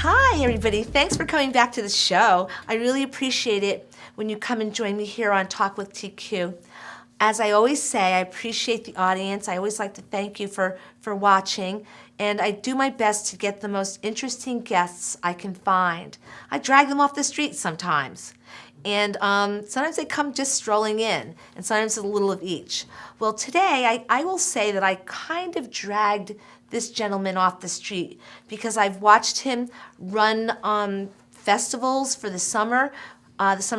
Hi, everybody. Thanks for coming back to the show. I really appreciate it when you come and join me here on Talk with TQ. As I always say, I appreciate the audience. I always like to thank you for watching, and I do my best to get the most interesting guests I can find. I drag them off the street sometimes, and sometimes they come just strolling in, and sometimes a little of each. Well, today I will say that I kind of dragged this gentleman off the street because I've watched him run festivals for the summer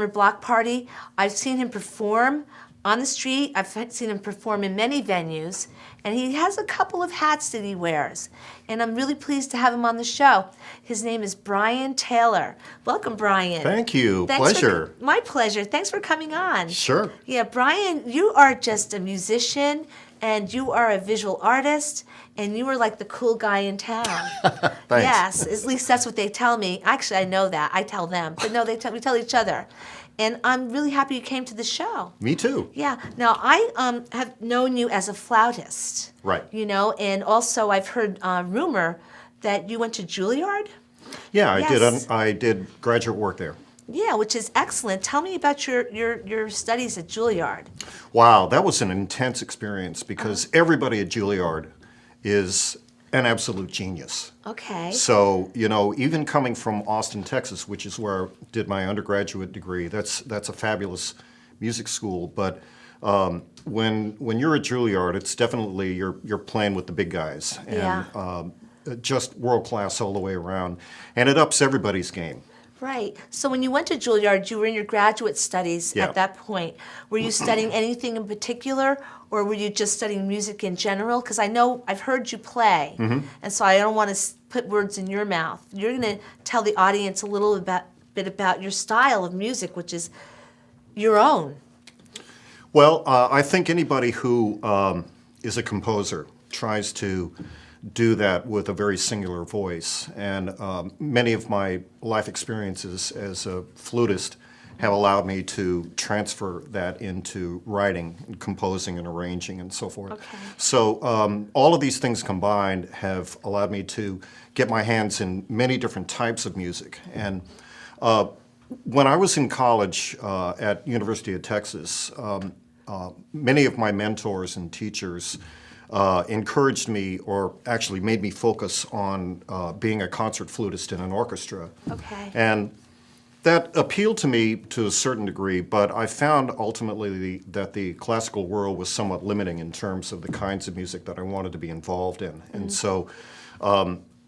block party. I've seen him perform on the street. I've seen him perform in many venues, and he has a couple of hats that he wears, and I'm really pleased to have him on the show. His name is Brian Taylor. Welcome, Brian. Thank you. Pleasure. My pleasure. Thanks for coming on. Sure. Yeah, Brian, you are just a musician, and you are a visual artist, and you are like the cool guy in town. Thanks. Yes, at least that's what they tell me. Actually, I know that. I tell them. But no, we tell each other. And I'm really happy you came to the show. Me too. Yeah. Now, I have known you as a flautist. Right. You know, and also I've heard rumor that you went to Juilliard. Yeah, Yes. I did graduate work there. Yeah, which is excellent. Tell me about your studies at Juilliard. Wow, that was an intense experience because everybody at Juilliard is an absolute genius. Okay. So, you know, even coming from Austin, Texas, which is where I did my undergraduate degree, that's a fabulous music school. But when you're at Juilliard, it's definitely you're playing with the big guys, and Yeah. just world class all the way around, and it ups everybody's game. Right. So when you went to Juilliard, you were in your graduate studies Yeah. at that point. Were you studying anything in particular, or were you just studying music in general? Because I know I've heard you play, and so I don't want to put words in your mouth. You're going to tell the audience a little bit about your style of music, which is your own. Well, I think anybody who is a composer tries to do that with a very singular voice. And many of my life experiences as a flutist have allowed me to transfer that into writing, and composing, and arranging, and so forth. Okay. So all of these things combined have allowed me to get my hands in many different types of music. And when I was in college at University of Texas, many of my mentors and teachers encouraged me, or actually made me focus on being a concert flutist in an orchestra. Okay. And that appealed to me to a certain degree, but I found ultimately that the classical world was somewhat limiting in terms of the kinds of music that I wanted to be involved in. And so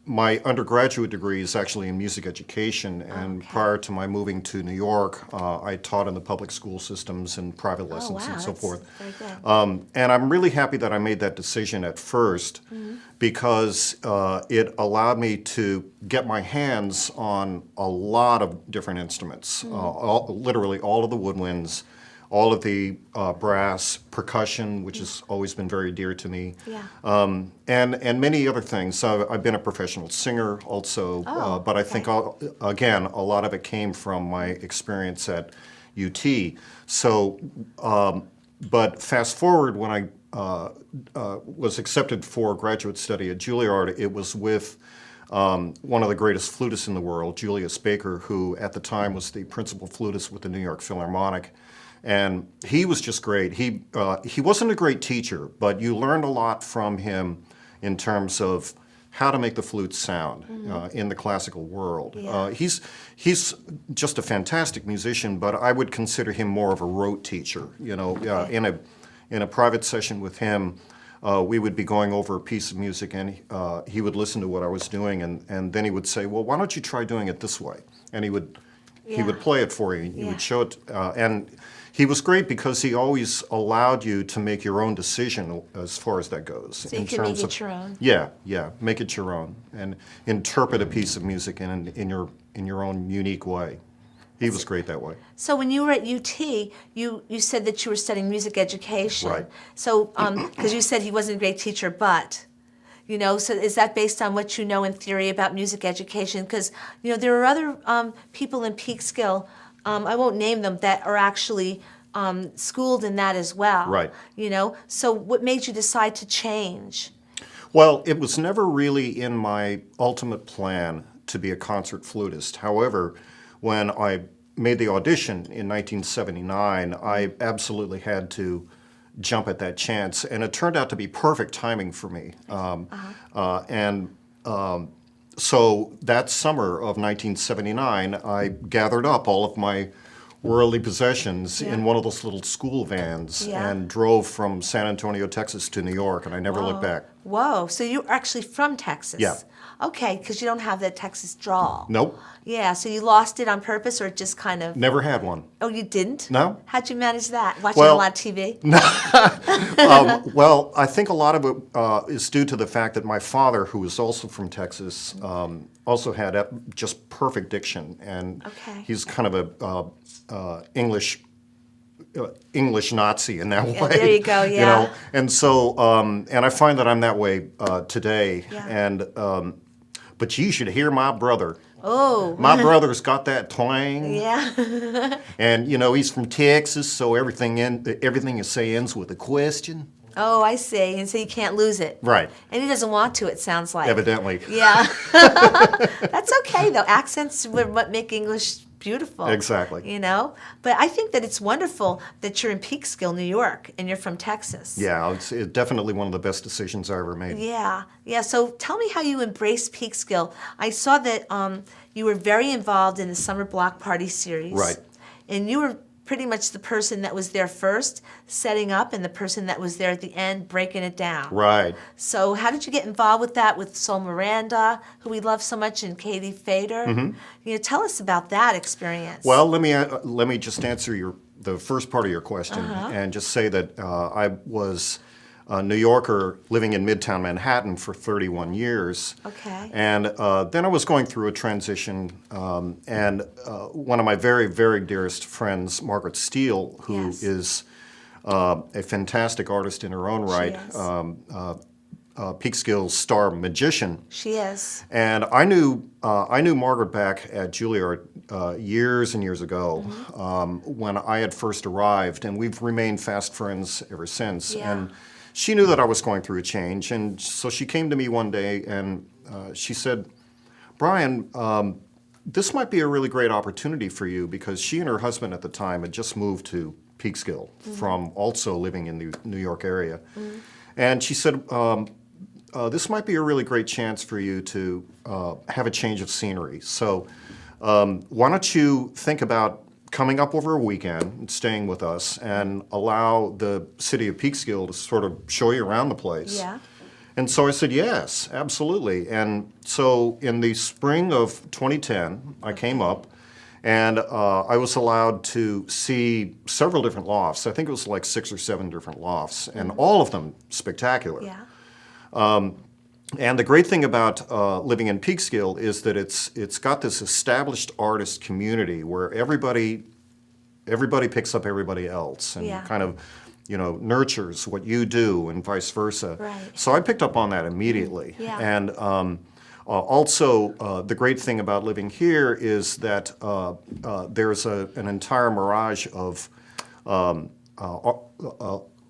my undergraduate degree is actually in music education, and prior to my moving to New York, I taught in the public school systems and private lessons and so that's forth. very good. And I'm really happy that I made that decision at first because it allowed me to get my hands on a lot of different instruments, literally all of the woodwinds, all of the brass, percussion, which has always been very dear to me, Yeah. and many other things. So I've been a professional singer also, but I think, again, a lot of it came from my experience at UT. So, but fast forward when I was accepted for graduate study at Juilliard, it was with one of the greatest flutists in the world, Julius Baker, who at the time was the principal flutist with the New York Philharmonic. And he was just great. He wasn't a great teacher, but you learned a lot from him in terms of how to make the flute sound in the classical world. Yeah. He's just a fantastic musician, but I would consider him more of a rote teacher. You know, in a private session with him, we would be going over a piece of music, and he would listen to what I was doing, and then he would say, "Well, why don't you try doing it this way?" And he would play it for you. You would show it, and he was great because he always allowed you to make your own decision as far as that goes. So you can make it your own. Yeah, make it your own and interpret a piece of music in your own unique way. He was great that way. So when you were at UT, you said that you were studying music education. Right. So because you said he wasn't a great teacher, but you know, so is that based on what you know in theory about music education? Because you know there are other people in Peekskill, I won't name them, that are actually schooled in that as well. Right. You know, so what made you decide to change? Well, it was never really in my ultimate plan to be a concert flutist. However, when I made the audition in 1979, I absolutely had to jump at that chance, and it turned out to be perfect timing for me. So that summer of 1979, I gathered up all of my worldly possessions Yeah. in one of those little school vans Yeah. and drove from San Antonio, Texas to New York, and I never looked back. Whoa, so you're actually from Texas? Yeah. Okay, because you don't have that Texas drawl. Nope, Yeah, so you lost it on purpose or just kind of... never had one. Oh, you didn't? No. How'd you manage that? Watching Well- a lot of TV? Well, I think a lot of it is due to the fact that my father, who was also from Texas, also had just perfect diction, and Okay. he's kind of a English Nazi in that way. there you go, You yeah. know, and so and I find that I'm that way today. Yeah. And but you should hear my brother. Oh. My brother's got that twang. Yeah. And you know he's from Texas, so everything you say ends with a question. Oh, I see. And so you can't lose it. Right. And he doesn't want to, it sounds like. Evidently. Yeah. That's okay, though. Accents are what make English beautiful. Exactly. You know? But I think that it's wonderful that you're in Peekskill, New York, and you're from Texas. Yeah, it's definitely one of the best decisions I ever made. Yeah. Yeah. So tell me how you embraced Peekskill. I saw that you were very involved in the Summer Block Party series. Right. And you were pretty much the person that was there first, setting up, and the person that was there at the end, breaking it down. Right. So how did you get involved with that with Sol Miranda, who we love so much, and Katie Fader? You know, tell us about that experience. Well, let me just answer the first part of your question and just say that I was a New Yorker living in Midtown Manhattan for 31 years. Okay. And then I was going through a transition, and one of my very, very dearest friends, Margaret Steele, who Yes. is a fantastic artist in her own right, is. Peekskill's star magician. She is. And I knew Margaret back at Juilliard years and years ago when I had first arrived, and we've remained fast friends ever since. Yeah. And she knew that I was going through a change, and so she came to me one day and she said, "Brian, this might be a really great opportunity for you," because she and her husband at the time had just moved to Peekskill from also living in the New York area. And she said, this might be a really great chance for you to have a change of scenery. So why don't you think about coming up over a weekend and staying with us and allow the city of Peekskill to sort of show you around the place. Yeah. And so I said, yes, absolutely. And so in the spring of 2010, I came up and I was allowed to see several different lofts. I think it was like 6 or 7 different lofts, and all of them spectacular. Yeah. And the great thing about living in Peekskill is that it's got this established artist community where everybody picks up everybody else and Yeah. kind of, you know, nurtures what you do and vice versa. Right. So I picked up on that immediately. Yeah. And also, the great thing about living here is that there's an entire mirage of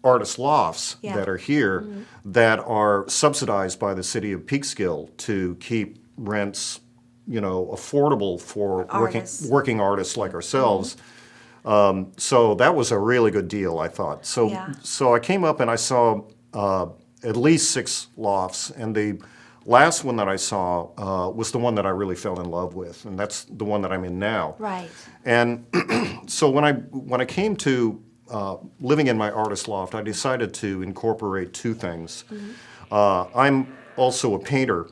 artist lofts Yeah. that are here that are subsidized by the city of Peekskill to keep rents, you know, affordable for Artists. working artists like ourselves. So that was a really good deal, I thought. So Yeah. so I came up and I saw at least 6 lofts, and the last one that I saw was the one that I really fell in love with, and that's the one that I'm in now. Right. And so when I came to living in my artist loft, I decided to incorporate 2 things. I'm also a painter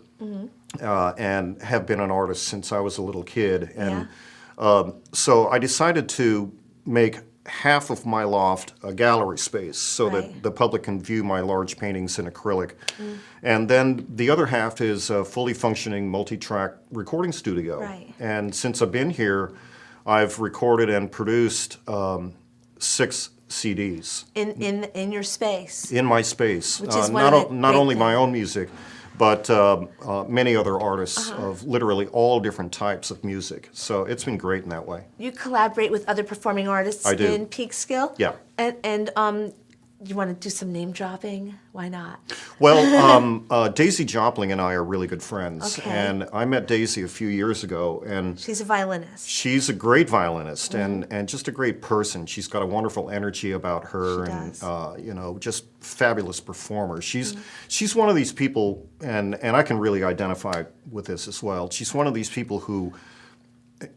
and have been an artist since I was a little kid. And so I decided to make half of my loft a gallery space so Right. that the public can view my large paintings in acrylic. And then the other half is a fully functioning multi-track recording studio. Right. And since I've been here, I've recorded and produced 6 CDs In your space. in my space. Which is one of the not great only my things. own music, but many other artists of literally all different types of music. So it's been great in that way. You collaborate with other performing artists I do. in Peekskill. Yeah. And you want to do some name dropping? Why not? Well, Daisy Jopling and I are really good friends, Okay. and I met Daisy a few years ago, and She's a violinist. she's a great violinist and just a great person. She's got a wonderful energy about her, She and does. just fabulous performer. She's one of these people, and I can really identify with this as well. She's one of these people who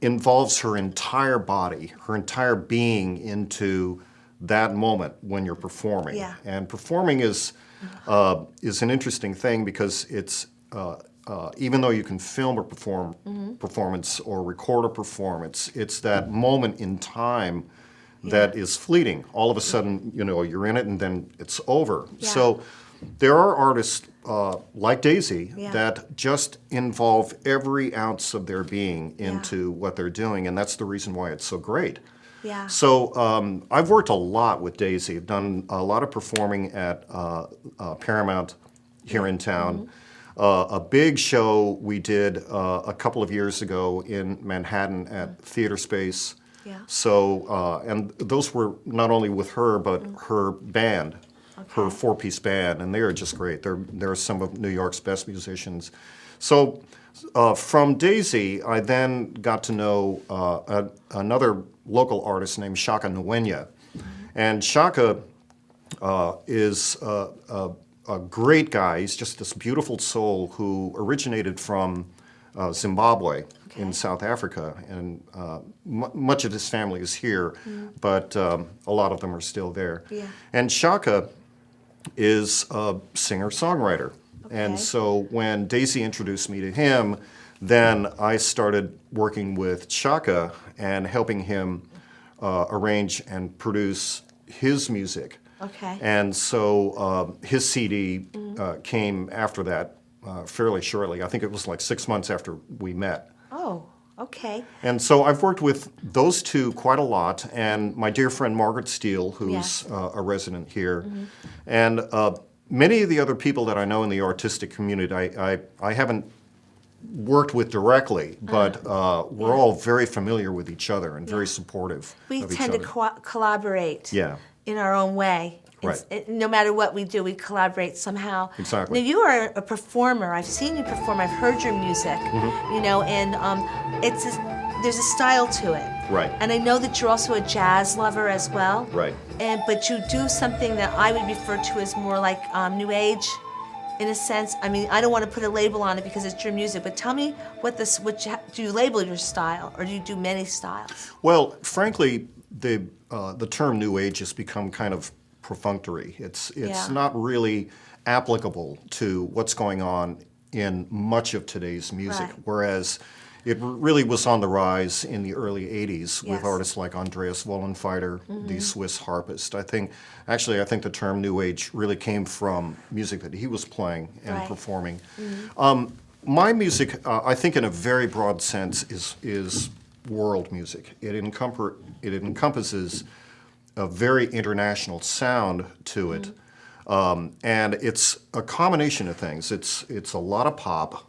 involves her entire body, her entire being into that moment when you're performing. Yeah. And performing is an interesting thing because it's even though you can film a performance or record a performance, it's that moment in time that is fleeting. All of a sudden, you're in it and then it's over. Yeah. So there are artists like Daisy Yeah. that just involve every ounce of their being into what they're doing, and that's the reason why it's so great. Yeah. So I've worked a lot with Daisy. I've done a lot of performing at Paramount here in town. A big show we did a couple of years ago in Manhattan at Theater Space. Yeah. So, and those were not only with her, but her band, her Okay. four-piece band, and they are just great. They're some of New York's best musicians. So from Daisy, I then got to know another local artist named Shaka Nwenya. And Shaka is a great guy. He's just this beautiful soul who originated from Zimbabwe in South Africa, and much of his family is here, but a lot of them are still there. Yeah. And Shaka is a singer-songwriter. Okay. And so when Daisy introduced me to him, then I started working with Shaka and helping him arrange and produce his music. Okay. And so his CD came after that fairly shortly. I think it was like 6 months after we met. Oh, okay. And so I've worked with those two quite a lot, and my dear friend Margaret Steele, who's a resident here, and many of the other people that I know in the artistic community, I haven't worked with directly, but we're all very familiar with each other and very supportive We of each tend other. to collaborate Yeah. in our own way. Right. No matter what we do, we collaborate somehow. Exactly. Now, you are a performer. I've seen you perform. I've heard your music, and there's a style to it. Right. And I know that you're also a jazz lover as well. Right. But you do something that I would refer to as more like New Age, in a sense. I mean, I don't want to put a label on it because it's your music, but tell me do you label your style, or do you do many styles? Well, frankly, the term New Age has become kind of perfunctory. It's Yeah. not really applicable to what's going on in much of today's music, Right. whereas it really was on the rise in the early 80s with Yes. artists like Andreas Wollenfeider, the Swiss harpist. I think the term New Age really came from music that he was playing and Right. performing. My music, I think in a very broad sense, is world music. It encompasses a very international sound to it. And it's a combination of things. It's a lot of pop.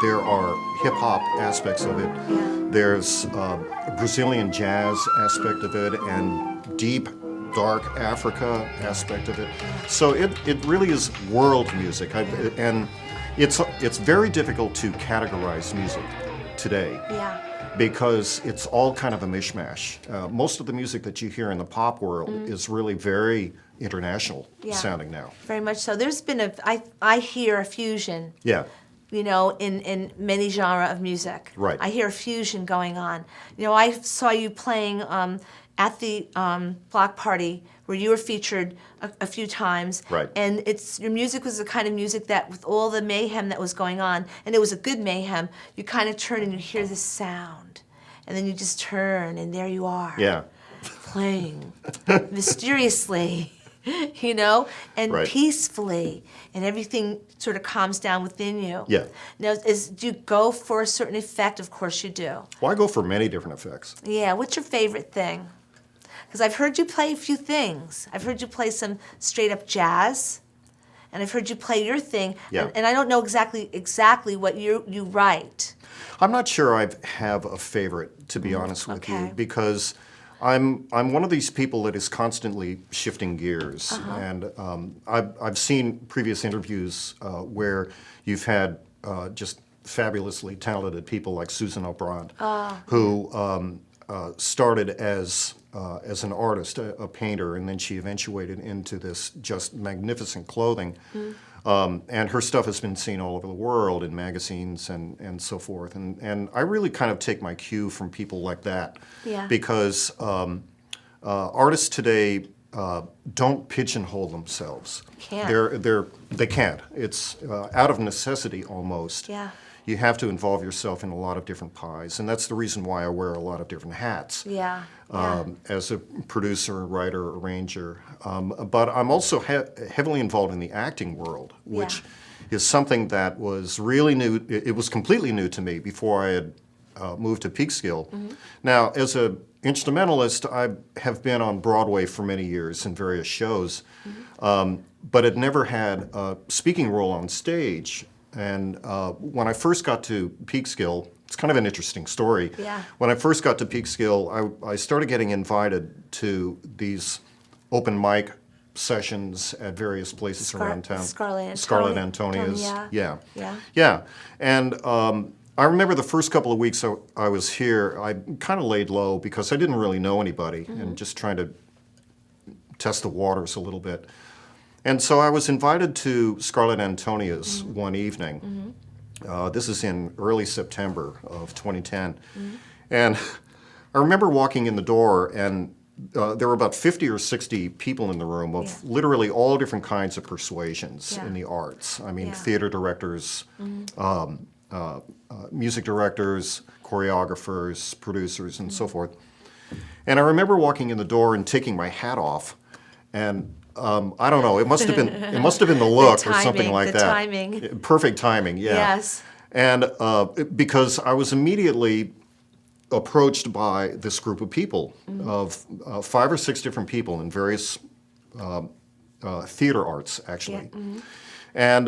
There are hip hop aspects of it. Yeah. There's a Brazilian jazz aspect of it, and deep, dark Africa aspect of it. So it really is world music. And it's very difficult to categorize music today. Yeah. Because it's all kind of a mishmash. Most of the music that you hear in the pop world is really very international sounding now. Very much so. There's been I hear a fusion. Yeah, In many genre of music. Right. I hear a fusion going on. I saw you playing at the block party where you were featured a few times. Right. And your music was the kind of music that, with all the mayhem that was going on, and it was a good mayhem, you kind of turn and you hear this sound. And then you just turn, and there you are. yeah, Playing mysteriously, and Right. peacefully, and everything sort of calms down within you. Yeah. Now, do you go for a certain effect? Of course you do. Well, I go for many different effects. Yeah. What's your favorite thing? Because I've heard you play a few things. I've heard you play some straight up jazz, and I've heard you play your thing. Yeah. And I don't know exactly what you write. I'm not sure I have a favorite, to be honest with okay. you, because I'm one of these people that is constantly shifting gears, and I've seen previous interviews where you've had just fabulously talented people like Susan O'Brien, who started as an artist, a painter, and then she eventuated into this just magnificent clothing. And her stuff has been seen all over the world in magazines and so forth. And I really kind of take my cue from people like that. Yeah. Because artists today don't pigeonhole themselves. Can't. They can't. It's out of necessity almost. Yeah. You have to involve yourself in a lot of different pies. And that's the reason why I wear a lot of different hats. Yeah. As a producer, writer, arranger. But I'm also heavily involved in the acting world, which is something that was really new. It was completely new to me before I had moved to Peekskill. Now, as an instrumentalist, I have been on Broadway for many years in various shows, but had never had a speaking role on stage. And when I first got to Peekskill, it's kind of an interesting story. Yeah. When I first got to Peekskill, I started getting invited to these open mic sessions at various places around town. Scarlet Antonia's. Yeah. Yeah. And I remember the first couple of weeks I was here, I kind of laid low because I didn't really know anybody and just trying to test the waters a little bit. And so I was invited to Scarlet Antonia's one evening. This is in early September of 2010. And I remember walking in the door, and there were about 50 or 60 people in the room of literally all different kinds of persuasions in the arts. I mean, theater directors, music directors, choreographers, producers, and so forth. And I remember walking in the door and taking my hat off, and I don't know. It must have been the look The or something timing, like the that. timing. Perfect timing. Yeah. Yes. And because I was immediately approached by this group of people of 5 or 6 different people in various theater arts, actually. And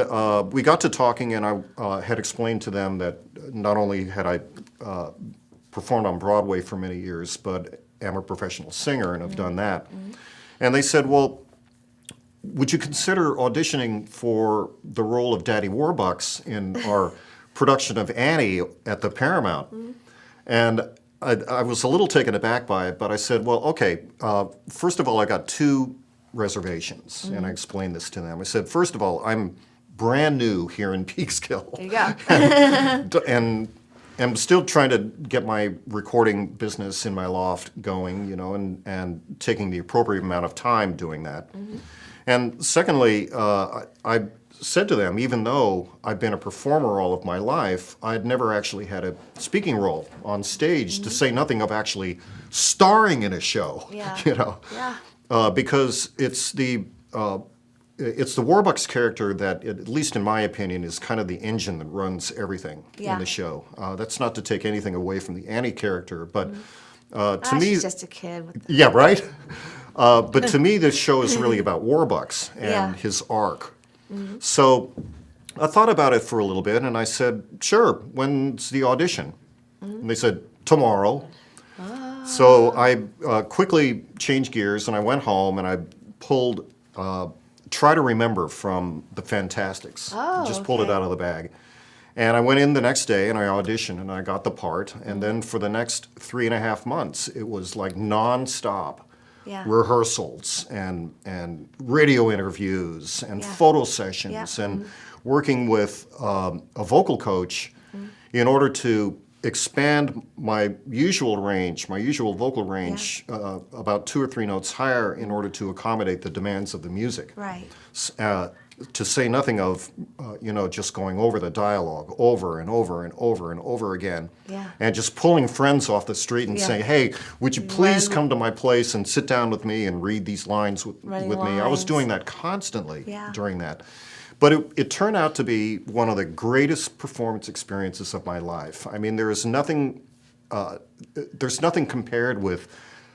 we got to talking, and I had explained to them that not only had I performed on Broadway for many years, but am a professional singer and have done that. And they said, well, would you consider auditioning for the role of Daddy Warbucks in our production of Annie at the Paramount? And I was a little taken aback by it, but I said, well, okay, first of all, I got 2 reservations, and I explained this to them. I said, first of all, I'm brand new here in Peekskill. There you go. and I'm still trying to get my recording business in my loft going, you know, and taking the appropriate amount of time doing that. And secondly, I said to them, even though I've been a performer all of my life, I'd never actually had a speaking role on stage, to say nothing of actually starring in a show, you know. Because it's the Warbucks character that, at least in my opinion, is kind of the engine that runs everything in the show. That's not to take anything away from the Annie character, but to me, she's just a kid. yeah, right. But to me, this show is really about Warbucks and his arc. So I thought about it for a little bit, and I said, "Sure. When's the audition?" And they said, "Tomorrow." So I quickly changed gears, and I went home, and I pulled Try to Remember from the Fantastics. Just pulled it out of the bag. And I went in the next day, and I auditioned, and I got the part. And then for the next 3.5 months, it was like nonstop rehearsals and radio interviews and photo sessions and working with a vocal coach in order to expand my usual vocal range, about 2 or 3 notes higher in order to accommodate the demands of the music. Right. To say nothing of, just going over the dialogue over and over and over and over again. And just pulling friends off the street and saying, hey, would you please come to my place and sit down with me and read these lines with me? I was doing that constantly during that. But it turned out to be one of the greatest performance experiences of my life. I mean, there's nothing compared with,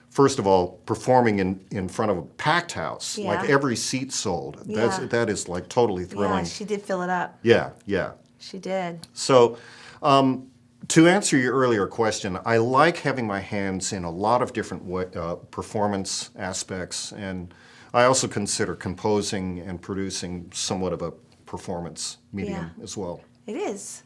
first of all, performing in front of a packed house, like every seat sold. That is like totally thrilling. Yeah, she did fill it up. Yeah. She did. So To answer your earlier question, I like having my hands in a lot of different performance aspects, and I also consider composing and producing somewhat of a performance medium as well. It is.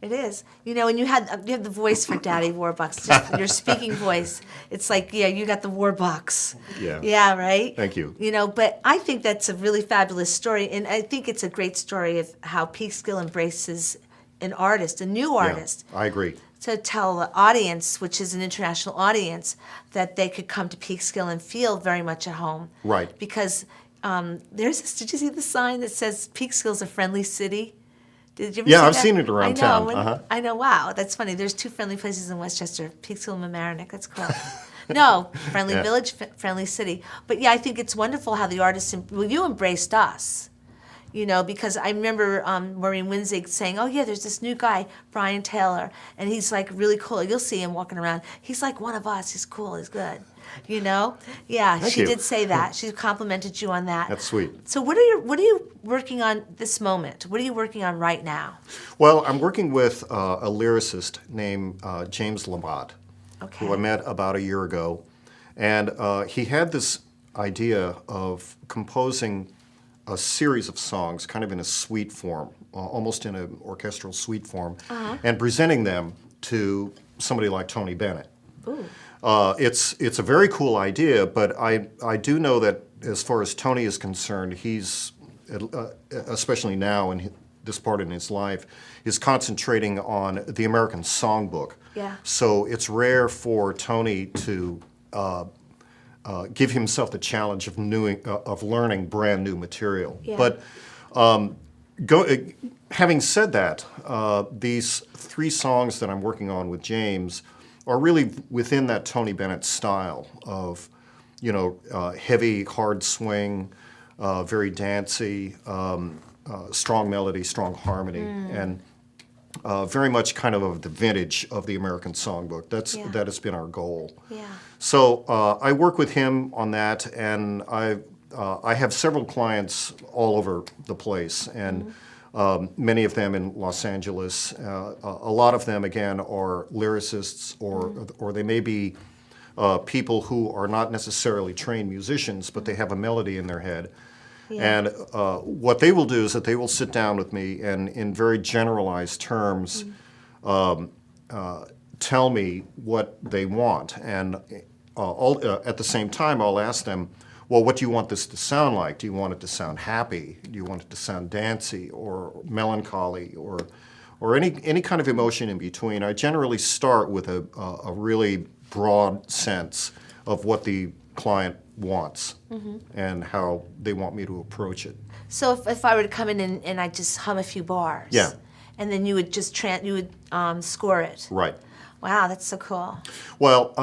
It is. You know, and you have the voice for Daddy Warbucks, just your speaking voice. It's like, yeah, you got the Warbucks. Yeah. Yeah, right? Thank you. You know, but I think that's a really fabulous story, and I think it's a great story of how Peekskill embraces an artist, a new artist, I agree. to tell the audience, which is an international audience, that they could come to Peekskill and feel very much at home. Right. Because there's this, did you see the sign that says Peekskill's a friendly city? Did you ever Yeah, see I've that? seen it around town. I know, wow, that's funny. There's 2 friendly places in Westchester, Peekskill and Mamaroneck. That's cool. No, friendly Yeah. village, friendly city. But yeah, I think it's wonderful how the artists, well, you embraced us. You know, because I remember Maureen Winzig saying, oh, yeah, there's this new guy, Brian Taylor, and he's, like, really cool. You'll see him walking around. He's like one of us. He's cool. He's good. You know? Yeah, Thank she you. did say that. She complimented you on that. That's sweet. So what are you working on this moment? What are you working on right now? Well, I'm working with a lyricist named James Lamott, Okay. who I met about a year ago. And he had this idea of composing a series of songs, kind of in a suite form, almost in an orchestral suite form, and presenting them to somebody like Tony Bennett. Ooh. It's a very cool idea, but I do know that as far as Tony is concerned, he's, especially now in this part in his life, is concentrating on the American songbook. Yeah. So it's rare for Tony to give himself the challenge of learning brand new material. Yeah. But having said that, these 3 songs that I'm working on with James are really within that Tony Bennett style of, heavy, hard swing, very dancey, strong melody, strong harmony, and very much kind of the vintage of the American songbook. That has been our goal. Yeah. So I work with him on that, and I have several clients all over the place, and many of them in Los Angeles. A lot of them, again, are lyricists, or they may be people who are not necessarily trained musicians, but they have a melody in their head. Yeah. And what they will do is that they will sit down with me and, in very generalized terms, tell me what they want. And at the same time, I'll ask them, well, what do you want this to sound like? Do you want it to sound happy? Do you want it to sound dancey or melancholy or any kind of emotion in between? I generally start with a really broad sense of what the client wants and how they want me to approach it. So if I were to come in and I just hum a few bars. Yeah. And then you would just score it. Right. Wow, that's so cool. Well,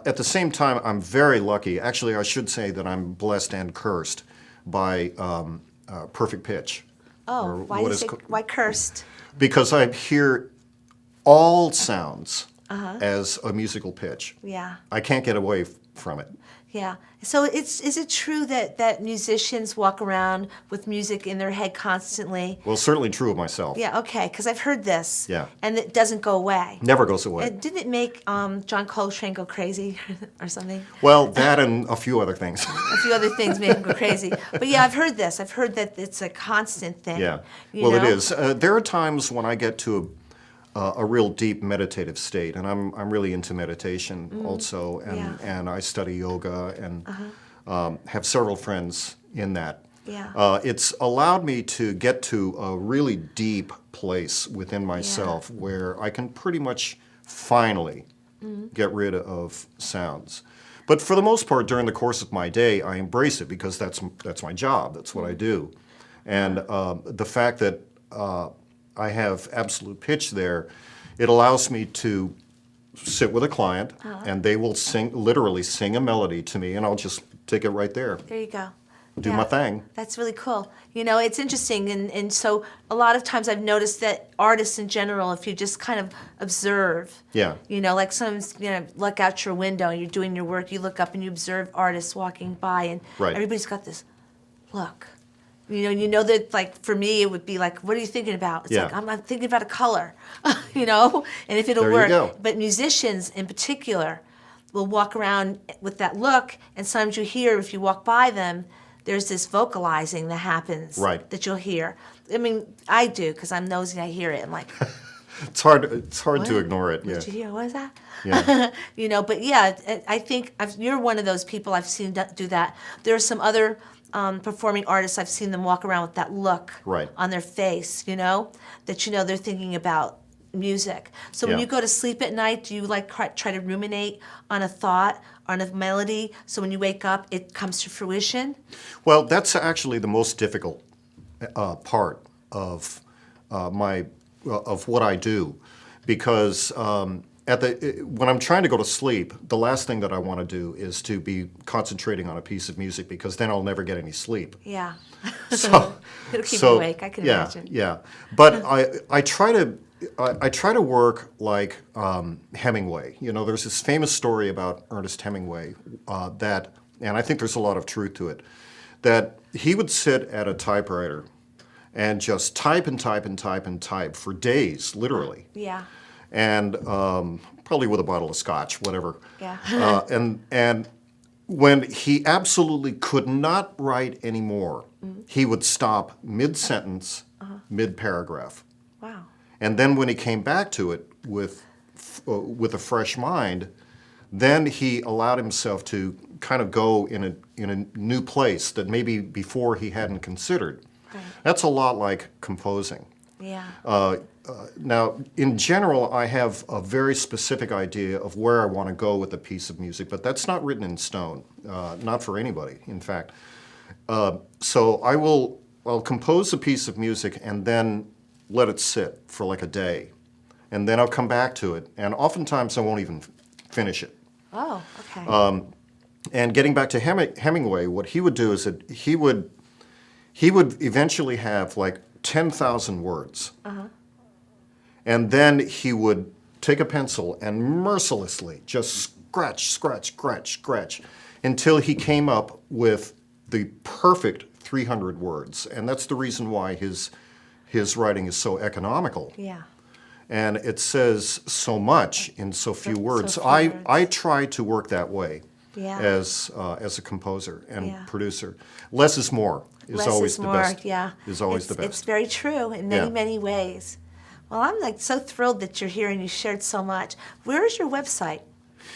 at the same time, I'm very lucky. Actually, I should say that I'm blessed and cursed by perfect pitch. Oh, or why what do you is say, why cursed? Because I hear all sounds as a musical pitch. Yeah. I can't get away from it. Yeah. So is it true that musicians walk around with music in their head constantly? Well, certainly true of myself. Yeah, okay, because I've heard this. Yeah. And it doesn't go away. Never goes away. Didn't it make John Coltrane go crazy or something? Well, that and a few other things. A few other things made him go crazy. But yeah, I've heard this. I've heard that it's a constant thing. Yeah. You Well, know? it is. There are times when I get to a real deep meditative state, and I'm really into meditation also, and I study yoga and have several friends in that. Yeah. It's allowed me to get to a really deep place within myself where I can pretty much finally get rid of sounds. But for the most part, during the course of my day, I embrace it because that's my job. That's what I do. And the fact that I have absolute pitch there, it allows me to sit with a client and they will literally sing a melody to me, and I'll just take it right there. There you go. Do my thing. That's really cool. You know, it's interesting, and so a lot of times I've noticed that artists in general, if you just kind of observe, Yeah. you know, like sometimes, look out your window and you're doing your work, you look up and you observe artists walking by, and Right. everybody's got this look. You know that, like, for me, it would be like, what are you thinking about? It's Yeah. like, I'm thinking about a color, and if it'll There you work. go. But musicians in particular will walk around with that look, and sometimes you hear, if you walk by them, there's this vocalizing that happens Right. that you'll hear. I mean, I do, because I'm nosy, I hear it. I'm like, It's hard to What? ignore it. what Yeah. did you hear? What is that? Yeah. But yeah, I think you're one of those people I've seen do that. There are some other performing artists I've seen them walk around with that look Right. on their face, that they're thinking about music. So when Yeah. you go to sleep at night, do you like try to ruminate on a thought, on a melody, so when you wake up, it comes to fruition? Well, that's actually the most difficult part of of what I do, because when I'm trying to go to sleep, the last thing that I want to do is to be concentrating on a piece of music, because then I'll never get any sleep. Yeah. So It'll keep you awake, I can yeah, imagine. yeah. But I try to work like Hemingway. There's this famous story about Ernest Hemingway that, and I think there's a lot of truth to it, that he would sit at a typewriter and just type and type and type and type for days, literally. Yeah. And probably with a bottle of scotch, whatever. Yeah. And when he absolutely could not write anymore, he would stop mid-sentence, mid-paragraph. Wow. And then when he came back to it with a fresh mind, then he allowed himself to kind of go in a new place that maybe before he hadn't considered. Right. That's a lot like composing. Yeah. Now, in general, I have a very specific idea of where I want to go with a piece of music, but that's not written in stone, not for anybody, in fact. So I'll compose a piece of music and then let it sit for like a day, and then I'll come back to it, and oftentimes I won't even finish it. Oh, okay. And getting back to Hemingway, what he would do is that he would eventually have like 10,000 words. And then he would take a pencil and mercilessly just scratch, scratch, scratch, scratch, until he came up with the perfect 300 words. And that's the reason why his writing is so economical. Yeah. And it says so much in so few words. few I words. try to work that way Yeah. as a composer and Yeah. producer. Less is more is Less always is the more, best. yeah. Is always the best. It's very true in many, Yeah. many ways. Well, I'm like so thrilled that you're here and you shared so much. Where is your website?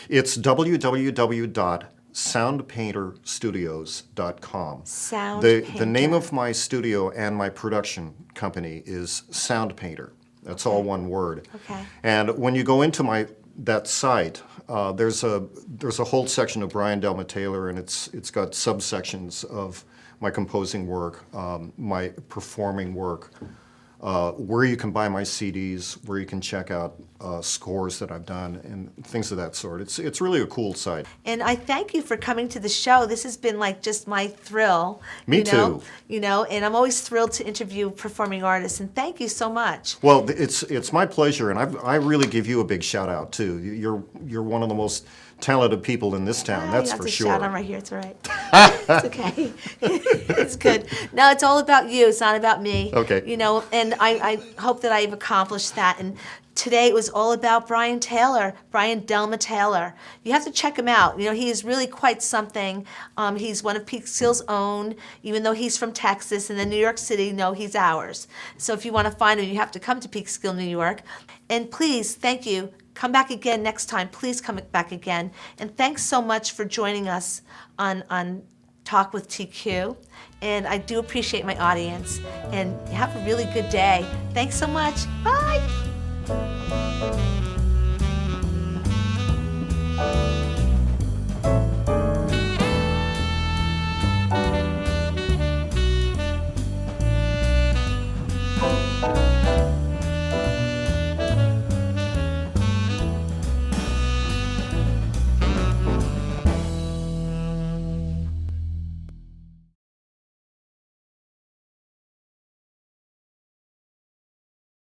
It's www.soundpainterstudios.com. Sound The Painter. name of my studio and my production company is Sound Painter. That's all one word. Okay. And when you go into that site, there's a whole section of Brian Delma Taylor, and it's got subsections of my composing work, my performing work, where you can buy my CDs, where you can check out scores that I've done, and things of that sort. It's really a cool site. And I thank you for coming to the show. This has been like just my thrill. Me you know? too. And I'm always thrilled to interview performing artists. And thank you so much. Well, it's my pleasure, and I really give you a big shout out too. You're one of the most talented people in this town, that's you have for to sure. shout, I'm right here. It's all right. It's okay. It's good. No, it's all about you. It's not about me. Okay. And I hope that I've accomplished that. And today it was all about Brian Delma Taylor. You have to check him out. He is really quite something. He's one of Peekskill's own, even though he's from Texas, and then New York City, no, he's ours. So if you want to find him, you have to come to Peekskill, New York. And please, thank you. Come back again next time. Please come back again. And thanks so much for joining us on Talk with TQ. And I do appreciate my audience. And have a really good day. Thanks so much. Bye.